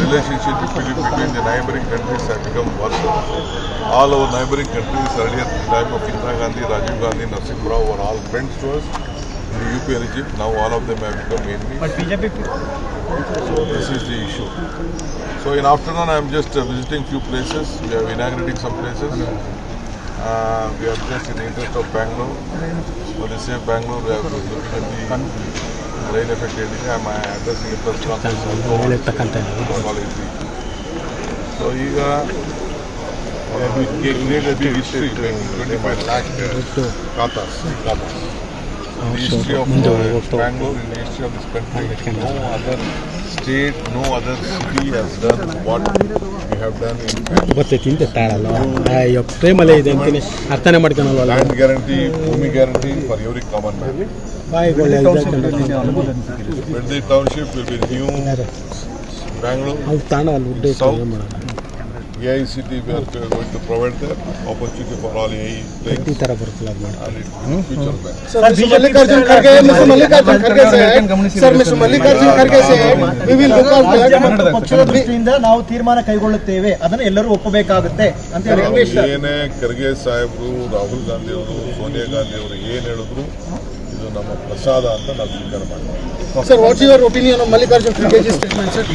relationship between the neighboring countries have become worse. All our neighboring countries earlier at the time of Indira Gandhi, Rajiv Gandhi, Narasimha Rao were all friends to us. In the UP regime, now all of them have become enemies. But BJP. So this is the issue. So in afternoon I am just visiting few places. We are inaugurating some places. We are just in the interest of Bangalore. For the same Bangalore, we are looking at the rain affected area. I am addressing a press conference. So here we created a big history, making 25 lakh katas. In the history of Bangalore, in the history of this country, no other state, no other city has done what we have done in land guarantee, Bhumi guarantee for every common man. Bendy Township will be new Bangalore, South. AICT we are going to provide there opportunity for all AI players and future plans. Mr. Mallikarjun Kharge said, we will look after ಪಕ್ಷದ ದೃಷ್ಟಿಯಿಂದ ನಾವು ತೀರ್ಮಾನ ಕೈಗೊಳ್ಳುತ್ತೇವೆ ಅದನ್ನು ಎಲ್ಲರೂ ಒಪ್ಪಬೇಕಾಗುತ್ತೆ ಅಂತ ಹೇಳಿ ಏನೇ ಖರ್ಗೆ ಸಾಹೇಬರು, ರಾಹುಲ್ ಗಾಂಧಿ ಅವರು, ಸೋನಿಯಾ ಗಾಂಧಿ ಅವರು ಏನು ಹೇಳಿದ್ರು ಇದು ನಮ್ಮ ಪ್ರಸಾದ ಅಂತ ನಾವು ಸ್ವೀಕಾರ ಮಾಡ್ತೀವಿ. Sir, what's your opinion on Mallikarjun Kharge's statement, sir?